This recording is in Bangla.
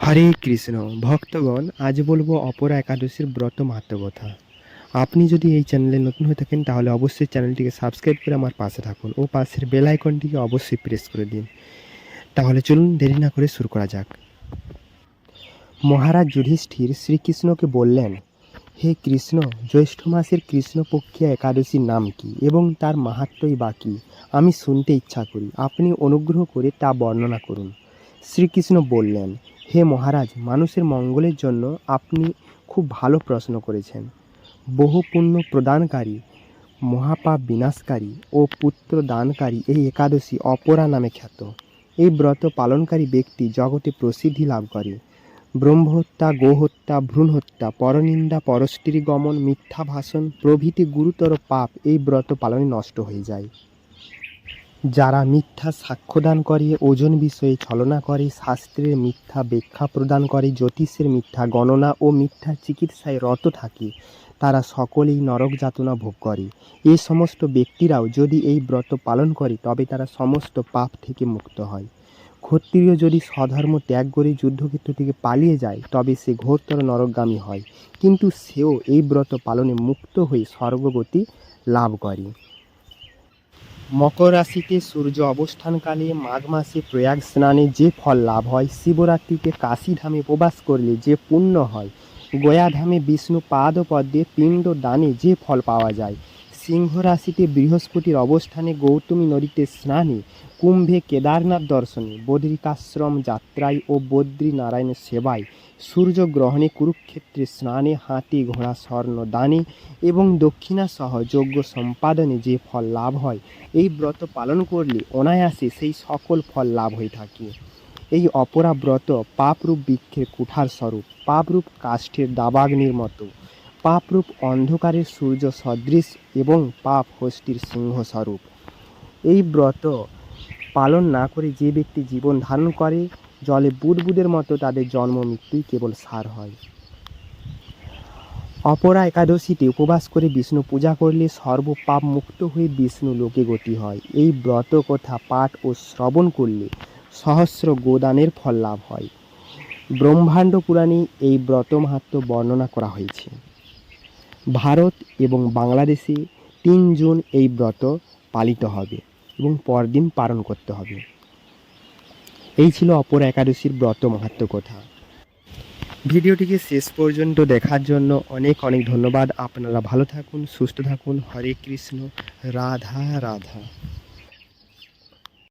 হরে কৃষ্ণ ভক্তগণ, আজ বলবো অপরা একাদশীর ব্রত মাহাত্ম্য কথা। আপনি যদি এই চ্যানেলে নতুন হয়ে থাকেন তাহলে অবশ্যই চ্যানেলটিকে সাবস্ক্রাইব করে আমার পাশে থাকুন ও পাশের বেল আইকনটিকে অবশ্যই প্রেস করে দিন। তাহলে চলুন দেরি না করে শুরু করা যাক। মহারাজ যুধিষ্ঠির শ্রীকৃষ্ণকে বললেন, হে কৃষ্ণ, জ্যৈষ্ঠ মাসের কৃষ্ণপক্ষিয়া একাদশীর নাম কি এবং তার মাহাত্ম্যই বা কী? আমি শুনতে ইচ্ছা করি, আপনি অনুগ্রহ করে তা বর্ণনা করুন। শ্রীকৃষ্ণ বললেন, হে মহারাজ, মানুষের মঙ্গলের জন্য আপনি খুব ভালো প্রশ্ন করেছেন। বহু পুণ্য প্রদানকারী, মহাপাপ বিনাশকারী ও পুত্র দানকারী এই একাদশী অপরা নামে খ্যাত। এই ব্রত পালনকারী ব্যক্তি জগতে প্রসিদ্ধি লাভ করে। ব্রহ্মহত্যা, গোহত্যা, ভ্রূণহত্যা, পরনিন্দা, পরস্ত্রী গমন, মিথ্যা ভাষণ প্রভৃতি গুরুতর পাপ এই ব্রত পালনে নষ্ট হয়ে যায়। যারা মিথ্যা সাক্ষ্যদান করে, ওজন বিষয়ে ছলনা করে, শাস্ত্রের মিথ্যা ব্যাখ্যা প্রদান করে, জ্যোতিষের মিথ্যা গণনা ও মিথ্যা চিকিৎসায় রত থাকে, তারা সকলেই নরক যাতনা ভোগ করে। এই সমস্ত ব্যক্তিরাও যদি এই ব্রত পালন করে তবে তারা সমস্ত পাপ থেকে মুক্ত হয়। ক্ষত্রিয় যদি স্বধর্ম ত্যাগ করে যুদ্ধক্ষেত্র থেকে পালিয়ে যায় তবে সে ঘোরতর নরকগামী হয়, কিন্তু সেও এই ব্রত পালনে মুক্ত হয়ে স্বর্গগতি লাভ করে। মকর রাশিতে সূর্য অবস্থানকালে মাঘ মাসে প্রয়াগ স্নানে যে ফল লাভ হয়, শিবরাত্রিতে কাশীধামে প্রবাস করলে যে পুণ্য হয়, গয়াধামে বিষ্ণু পাদপদ্মে পিণ্ড দানে যে ফল পাওয়া যায়, সিংহ রাশিতে বৃহস্পতির অবস্থানে গৌতমী নদীতে স্নানে, কুম্ভে কেদারনাথ দর্শনে, বদ্রিকাশ্রম যাত্রায় ও বদ্রী নারায়ণের সেবায়, সূর্যগ্রহণে কুরুক্ষেত্রে স্নানে, হাতি ঘোড়া স্বর্ণ দানে এবং দক্ষিণাসহ যজ্ঞ সম্পাদনে যে ফল লাভ হয়, এই ব্রত পালন করলে অনায়াসে সেই সকল ফল লাভ হয়ে থাকে। এই অপরা ব্রত পাপরূপ বৃক্ষের কুঠার স্বরূপ, পাপরূপ কাষ্ঠের দাবাগ্নির মতো, পাপরূপ অন্ধকারের সূর্য সদৃশ এবং পাপ হস্তির সিংহ স্বরূপ। এই ব্রত পালন না করে যে ব্যক্তি জীবন ধারণ করে, জলে বুদবুদের মতো তাদের জন্ম মৃত্যুই কেবল সার হয়। অপরা একাদশীতে উপবাস করে বিষ্ণু পূজা করলে সর্বপাপ মুক্ত হয়ে বিষ্ণু লোকে গতি হয়। এই ব্রত কথা পাঠ ও শ্রবণ করলে সহস্র গোদানের ফল লাভ হয়। ব্রহ্মাণ্ড পুরাণে এই ব্রত মাহাত্ম্য বর্ণনা করা হয়েছে। ভারত এবং বাংলাদেশে ৩ জুন এই ব্রত পালিত হবে এবং পরদিন পালন করতে হবে। এই ছিল অপরা একাদশীর ব্রত মাহাত্ম্য কথা। ভিডিওটিকে শেষ পর্যন্ত দেখার জন্য অনেক অনেক ধন্যবাদ। আপনারা ভালো থাকুন, সুস্থ থাকুন। হরে কৃষ্ণ, রাধা রাধা।